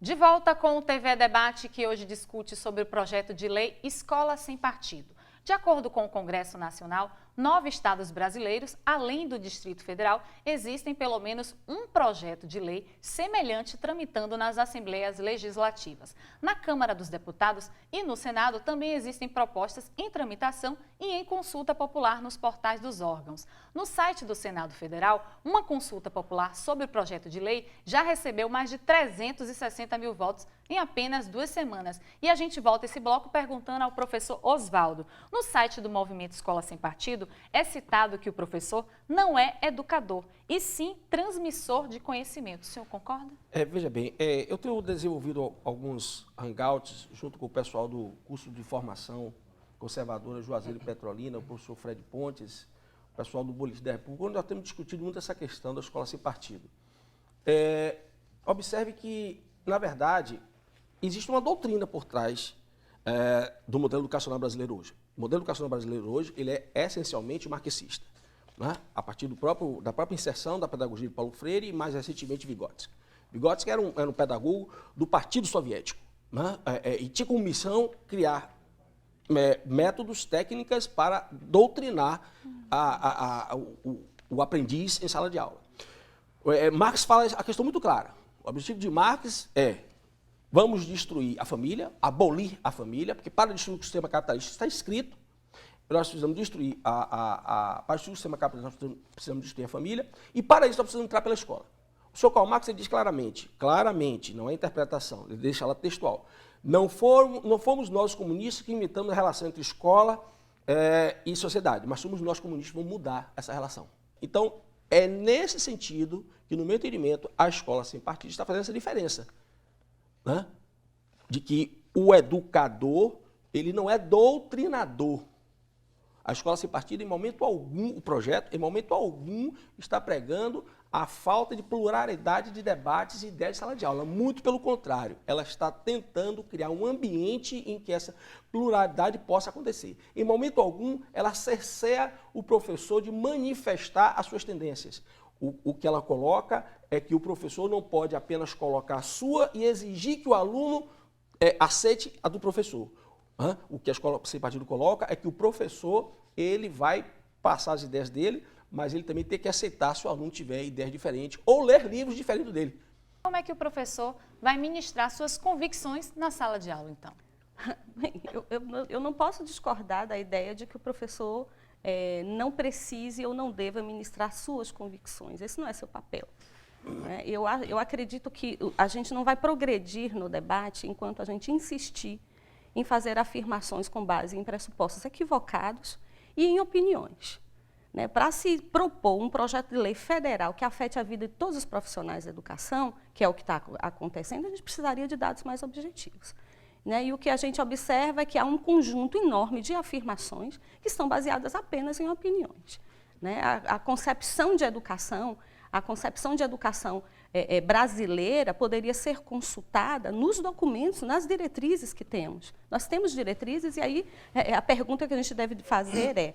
De volta com o TV Debate, que hoje discute sobre o projeto de lei Escola Sem Partido. De acordo com o Congresso Nacional, 9 estados brasileiros, além do Distrito Federal, existem pelo menos um projeto de lei semelhante tramitando nas Assembleias Legislativas. Na Câmara dos Deputados e no Senado também existem propostas em tramitação e em consulta popular nos portais dos órgãos. No site do Senado Federal, uma consulta popular sobre o projeto de lei já recebeu mais de 360 mil votos em apenas 2 semanas. E a gente volta esse bloco perguntando ao professor Oswaldo. No site do Movimento Escola Sem Partido, é citado que o professor não é educador, e sim transmissor de conhecimento. O senhor concorda? Veja bem, eu tenho desenvolvido alguns hangouts junto com o pessoal do curso de formação conservadora Juazeiro e Petrolina, o professor Fred Pontes, o pessoal do Boletim da República, onde nós temos discutido muito essa questão da escola sem partido. Observe que, na verdade, existe uma doutrina por trás do modelo educacional brasileiro hoje. O modelo educacional brasileiro hoje ele é essencialmente marxista, né? A partir da própria inserção da pedagogia de Paulo Freire e, mais recentemente, Vygotsky. Vygotsky era um pedagogo do Partido Soviético, né? E tinha como missão criar métodos, técnicas para doutrinar o aprendiz em sala de aula. Marx fala a questão muito clara. O objetivo de Marx é: vamos destruir a família, abolir a família, porque para destruir o sistema capitalista está escrito, nós precisamos destruir para destruir o sistema capitalista nós precisamos destruir a família, e para isso nós precisamos entrar pela escola. O senhor Karl Marx ele diz claramente, não é interpretação, ele deixa ela textual, não fomos nós comunistas que inventamos a relação entre escola e sociedade, mas somos nós comunistas que vamos mudar essa relação. Então, é nesse sentido que, no meu entendimento, a escola sem partido está fazendo essa diferença. Né? De que o educador, ele não é doutrinador. A escola sem partido, em momento algum, o projeto, em momento algum, está pregando a falta de pluralidade de debates e ideias de sala de aula. Muito pelo contrário, ela está tentando criar um ambiente em que essa pluralidade possa acontecer. Em momento algum, ela cerceia o professor de manifestar as suas tendências. O que ela coloca é que o professor não pode apenas colocar a sua e exigir que o aluno aceite a do professor. O que a escola sem partido coloca é que o professor ele vai passar as ideias dele, mas ele também tem que aceitar se o aluno tiver ideias diferentes ou ler livros diferentes dele. Como é que o professor vai ministrar suas convicções na sala de aula, então? Bem, eu não posso discordar da ideia de que o professor não precise ou não deva ministrar suas convicções. Esse não é seu papel. Né? Eu acredito que a gente não vai progredir no debate enquanto a gente insistir em fazer afirmações com base em pressupostos equivocados e em opiniões. Né? Para se propor um projeto de lei federal que afete a vida de todos os profissionais da educação, que é o que está acontecendo, a gente precisaria de dados mais objetivos. Né? E o que a gente observa é que há um conjunto enorme de afirmações que estão baseadas apenas em opiniões. Né? A concepção de educação brasileira poderia ser consultada nos documentos, nas diretrizes que temos. Nós temos diretrizes e aí a pergunta que a gente deve fazer é: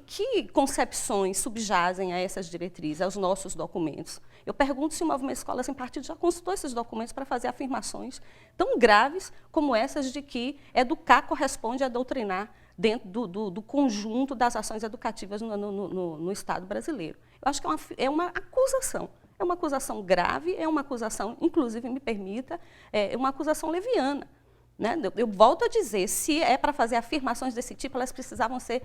que concepções subjazem a essas diretrizes, aos nossos documentos? Eu pergunto se o Movimento Escola Sem Partido já consultou esses documentos para fazer afirmações tão graves como essas de que educar corresponde a doutrinar dentro do conjunto das ações educativas no Estado brasileiro. Eu acho que é uma acusação. É uma acusação grave, é uma acusação, inclusive, me permita, uma acusação leviana. Né? Eu volto a dizer, se é para fazer afirmações desse tipo, elas precisavam ser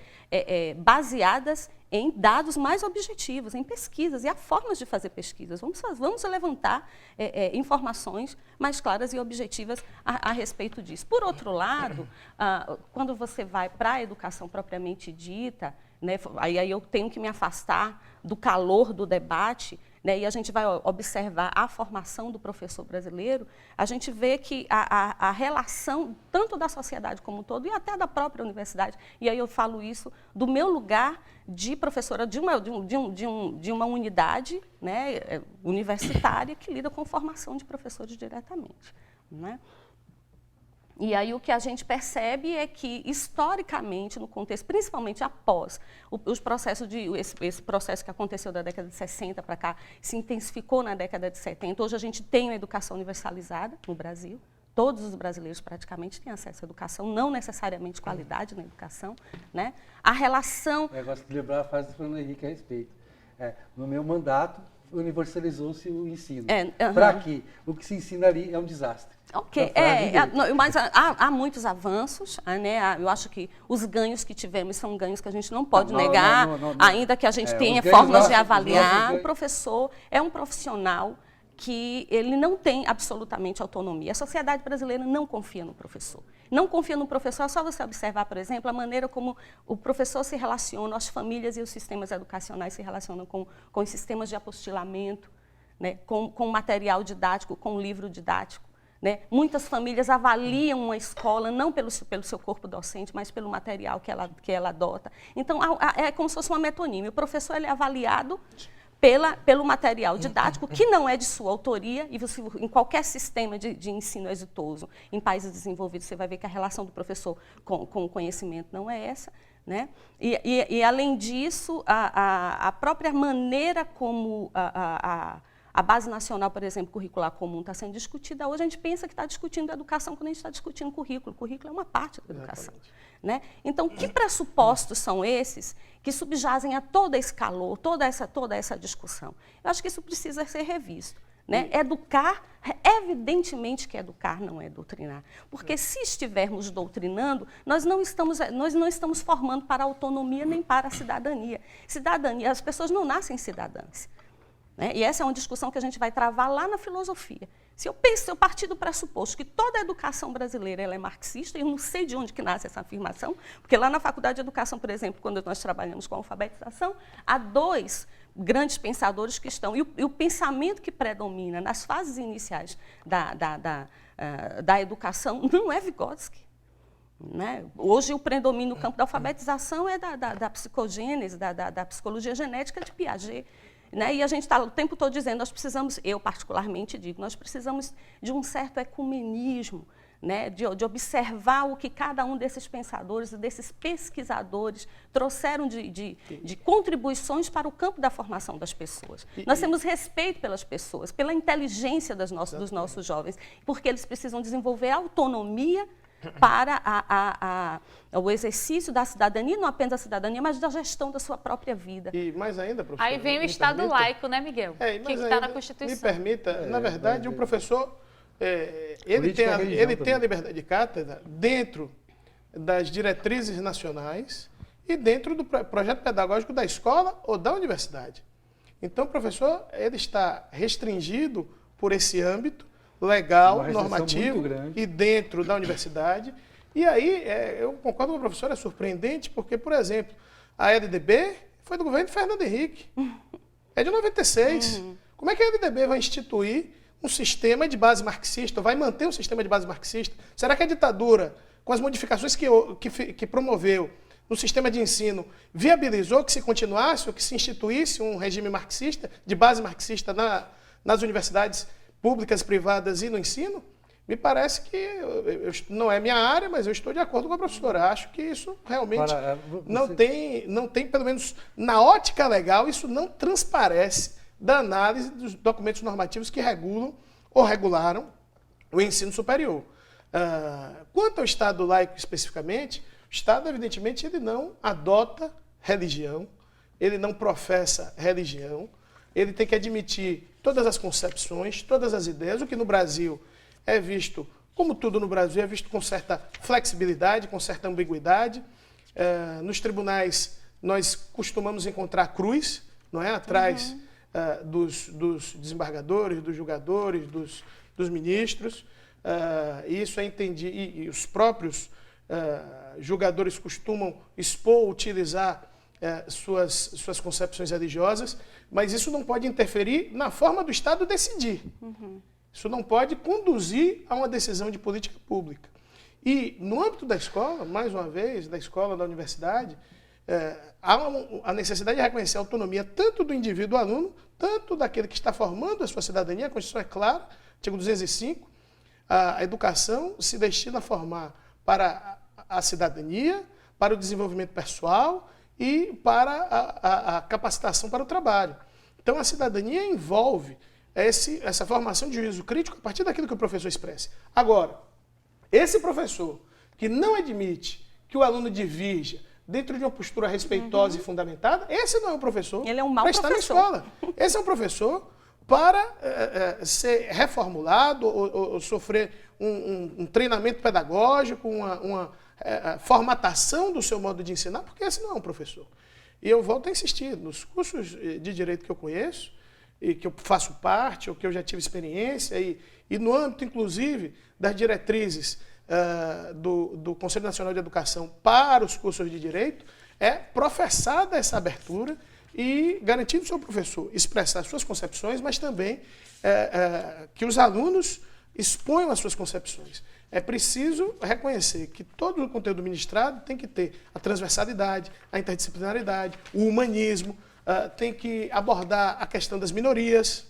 baseadas em dados mais objetivos, em pesquisas, e há formas de fazer pesquisas. Vamos levantar informações mais claras e objetivas a respeito disso. Por outro lado, quando você vai para a educação propriamente dita, né, aí eu tenho que me afastar do calor do debate, né, e a gente vai observar a formação do professor brasileiro, a gente vê que a relação tanto da sociedade como um todo e até da própria universidade, e aí eu falo isso do meu lugar de professora de uma unidade, né, universitária que lida com formação de professores diretamente. Né? E aí o que a gente percebe é que, historicamente, no contexto, principalmente após os processos esse processo que aconteceu da década de 60 para cá, se intensificou na década de 70. Hoje a gente tem uma educação universalizada no Brasil. Todos os brasileiros praticamente têm acesso à educação, não necessariamente qualidade na educação, né? A relação... Eu gosto de lembrar a frase do Fernando Henrique a respeito. No meu mandato, universalizou-se o ensino. Para quê? O que se ensina ali é um desastre. Ok, mas há muitos avanços, né? Eu acho que os ganhos que tivemos são ganhos que a gente não pode negar, ainda que a gente tenha formas de avaliar. O professor é um profissional que ele não tem absolutamente autonomia. A sociedade brasileira não confia no professor. Não confia no professor, é só você observar, por exemplo, a maneira como o professor se relaciona, as famílias e os sistemas educacionais se relacionam com os sistemas de apostilamento, né? com material didático, com livro didático. Né? Muitas famílias avaliam uma escola não pelo seu corpo docente, mas pelo material que ela adota. Então, é como se fosse uma metonímia. O professor ele é avaliado pelo material didático, que não é de sua autoria, e você, em qualquer sistema de ensino exitoso, em países desenvolvidos, você vai ver que a relação do professor com o conhecimento não é essa. Né? E além disso, a própria maneira como a Base Nacional, por exemplo, Curricular Comum está sendo discutida, hoje a gente pensa que está discutindo educação quando a gente está discutindo currículo. O currículo é uma parte da educação. Né? Então, que pressupostos são esses que subjazem a todo esse calor, toda essa discussão? Eu acho que isso precisa ser revisto. Né? Educar, evidentemente que educar não é doutrinar, porque se estivermos doutrinando, nós não estamos formando para a autonomia nem para a cidadania. Cidadania, as pessoas não nascem cidadãs. Né? E essa é uma discussão que a gente vai travar lá na filosofia. Se eu partir do pressuposto que toda a educação brasileira ela é marxista, eu não sei de onde que nasce essa afirmação, porque lá na Faculdade de Educação, por exemplo, quando nós trabalhamos com a alfabetização, há dois grandes pensadores que estão, e o pensamento que predomina nas fases iniciais da educação não é Vygotsky. Né? Hoje o predomínio no campo da alfabetização é da psicogênese, da psicologia genética de Piaget. Né? E a gente está o tempo todo dizendo, nós precisamos, eu particularmente digo, nós precisamos de um certo ecumenismo, né? de observar o que cada um desses pensadores e desses pesquisadores trouxeram de contribuições para o campo da formação das pessoas. Nós temos respeito pelas pessoas, pela inteligência dos nossos jovens, porque eles precisam desenvolver autonomia para o exercício da cidadania, não apenas da cidadania, mas da gestão da sua própria vida. E mais ainda, professor... Aí vem o Estado laico, né, Miguel? Que está na Constituição. Me permita, na verdade, o professor, ele tem a liberdade de cátedra dentro das diretrizes nacionais e dentro do projeto pedagógico da escola ou da universidade. Então, o professor, ele está restringido por esse âmbito legal, normativo e dentro da universidade. E aí, eu concordo com o professor, é surpreendente, porque, por exemplo, a LDB foi do governo de Fernando Henrique. É de 96. Como é que a LDB vai instituir um sistema de base marxista, vai manter um sistema de base marxista? Será que a ditadura, com as modificações que promoveu no sistema de ensino, viabilizou que se continuasse ou que se instituísse um regime marxista, de base marxista nas universidades públicas, privadas e no ensino? Me parece que não é minha área, mas eu estou de acordo com a professora. Acho que isso realmente não tem, pelo menos na ótica legal, isso não transparece da análise dos documentos normativos que regulam ou regularam o ensino superior. Quanto ao Estado laico especificamente, o Estado, evidentemente, ele não adota religião, ele não professa religião, ele tem que admitir todas as concepções, todas as ideias, o que no Brasil é visto, como tudo no Brasil, é visto com certa flexibilidade, com certa ambiguidade. Nos tribunais, nós costumamos encontrar cruz, não é? Atrás dos desembargadores, dos julgadores, dos ministros. Isso é entendido, e os próprios julgadores costumam expor, utilizar suas concepções religiosas, mas isso não pode interferir na forma do Estado decidir. Isso não pode conduzir a uma decisão de política pública. E no âmbito da escola, mais uma vez, da escola, da universidade, há a necessidade de reconhecer a autonomia tanto do indivíduo aluno, tanto daquele que está formando a sua cidadania. A Constituição é clara, artigo 205, a educação se destina a formar para a cidadania, para o desenvolvimento pessoal e para a capacitação para o trabalho. Então, a cidadania envolve essa formação de juízo crítico a partir daquilo que o professor expressa. Agora, esse professor que não admite que o aluno divirja dentro de uma postura respeitosa e fundamentada, esse não é um professor. Ele é um mau para estar na escola. Esse é um professor para ser reformulado ou sofrer um treinamento pedagógico, uma formatação do seu modo de ensinar, porque esse não é um professor. E eu volto a insistir, nos cursos de direito que eu conheço, e que eu faço parte, ou que eu já tive experiência, e no âmbito, inclusive, das diretrizes do Conselho Nacional de Educação para os cursos de direito, é professada essa abertura e garantindo ao seu professor expressar suas concepções, mas também que os alunos exponham as suas concepções. É preciso reconhecer que todo o conteúdo ministrado tem que ter a transversalidade, a interdisciplinaridade, o humanismo, tem que abordar a questão das minorias.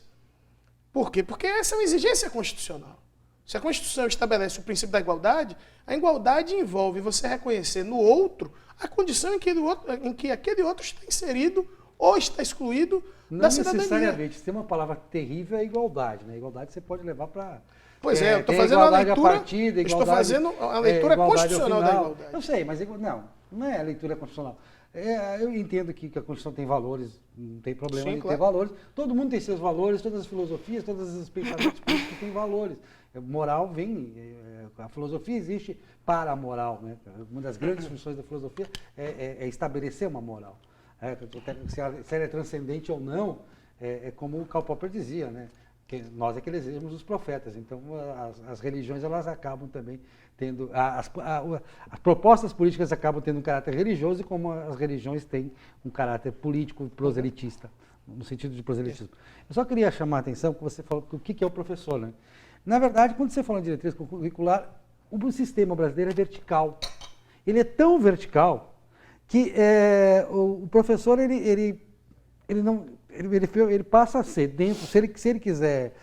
Por quê? Porque essa é uma exigência constitucional. Se a Constituição estabelece o princípio da igualdade, a igualdade envolve você reconhecer no outro a condição em que aquele outro está inserido ou está excluído da cidadania. Não necessariamente. Tem uma palavra terrível, é igualdade. Né? Igualdade você pode levar para... Pois eu estou fazendo a leitura, estou fazendo a leitura constitucional da igualdade. Eu sei, mas não é a leitura constitucional. Eu entendo que a Constituição tem valores, não tem problema em ter valores. Todo mundo tem seus valores, todas as filosofias, todos os pensamentos políticos têm valores. Moral vem, a filosofia existe para a moral. Né? Uma das grandes funções da filosofia é estabelecer uma moral. Se ela é transcendente ou não, é como o Karl Popper dizia, né? Que nós é que elegemos os profetas. Então, as religiões elas acabam também tendo... As propostas políticas acabam tendo um caráter religioso, e como as religiões têm um caráter político proselitista, no sentido de proselitismo. Eu só queria chamar a atenção que você falou o que é o professor. Né? Na verdade, quando você fala de diretriz curricular, o sistema brasileiro é vertical. Ele é tão vertical que o professor ele passa a ser, dentro, se ele quiser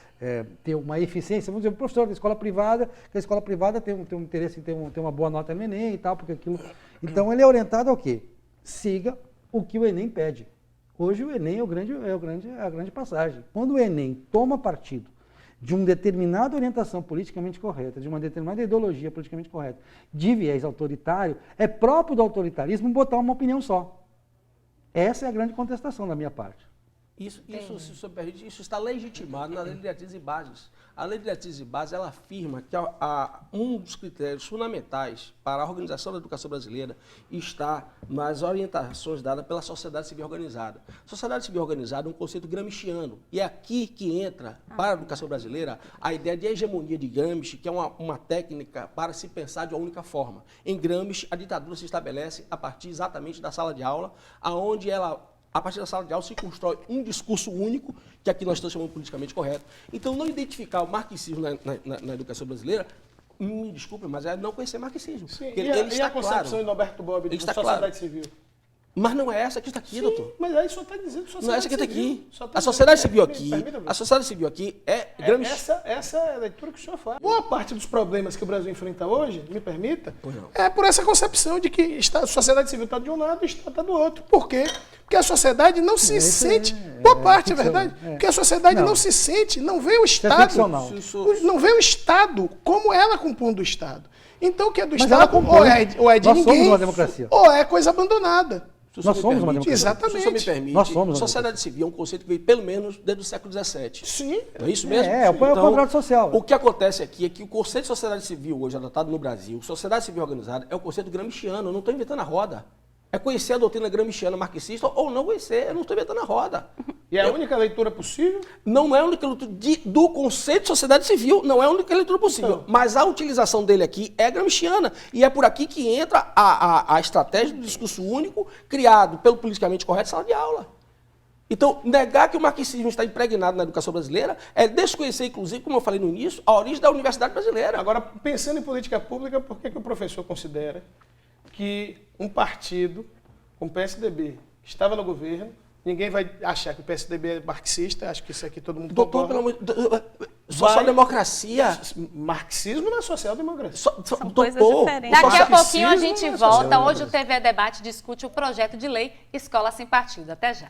ter uma eficiência, vamos dizer, o professor da escola privada, que a escola privada tem um interesse em ter uma boa nota no Enem e tal, porque aquilo... Então, ele é orientado ao quê? Siga o que o Enem pede. Hoje, o Enem é a grande passagem. Quando o Enem toma partido de uma determinada orientação politicamente correta, de uma determinada ideologia politicamente correta, de viés autoritário, é próprio do autoritarismo botar uma opinião só. Essa é a grande contestação da minha parte. Isso está legitimado na Lei de Diretrizes e Bases. A Lei de Diretrizes e Bases ela afirma que um dos critérios fundamentais para a organização da educação brasileira está nas orientações dadas pela sociedade civil organizada. Sociedade civil organizada é um conceito gramsciano, e é aqui que entra, para a educação brasileira, a ideia de hegemonia de Gramsci, que é uma técnica para se pensar de uma única forma. Em Gramsci, a ditadura se estabelece a partir exatamente da sala de aula, onde a partir da sala de aula se constrói um discurso único, que aqui nós estamos chamando de politicamente correto. Então, não identificar o marxismo na educação brasileira, me desculpe, mas é não conhecer marxismo. Sim, e a concepção de Norberto Bobbio de sociedade civil? Mas não é essa que está aqui, doutor. Mas aí só está dizendo sociedade civil. Não é essa que está aqui. A sociedade civil aqui é grande. Essa é a leitura que o senhor faz. Boa parte dos problemas que o Brasil enfrenta hoje, me permita, é por essa concepção de que a sociedade civil está de um lado e o Estado está do outro. Por quê? Porque a sociedade não se sente... Boa parte, é verdade. Porque a sociedade não se sente, não vê o Estado... Não vê o Estado como ela compondo o Estado. Então, o que é do Estado ou é de ninguém, somos uma democracia. Ou é coisa abandonada. Nós somos uma democracia. Exatamente. Se o senhor me permite, nós somos sociedade civil é um conceito que veio pelo menos desde o século XVII. Sim. Não é isso mesmo? É o contrato social. O que acontece aqui é que o conceito de sociedade civil, hoje adotado no Brasil, sociedade civil organizada, é o conceito gramsciano. Eu não estou inventando a roda. É conhecer a doutrina gramsciana marxista ou não conhecer. Eu não estou inventando a roda. E é a única leitura possível? Não é a única leitura do conceito de sociedade civil. Não é a única leitura possível. Então, mas a utilização dele aqui é gramsciana. E é por aqui que entra a estratégia do discurso único criado pelo politicamente correto sala de aula. Então, negar que o marxismo está impregnado na educação brasileira é desconhecer, inclusive, como eu falei no início, a origem da universidade brasileira. Agora, pensando em política pública, por que o professor considera que um partido, como o PSDB, que estava no governo, ninguém vai achar que o PSDB é marxista, acho que isso aqui todo mundo doutor, concorda. Social-democracia... Marxismo não é social-democracia. São coisas diferentes. Daqui a pouquinho a Marxismo gente não é volta. social-democracia. Hoje o TV Debate discute o projeto de lei Escola Sem Partido. Até já.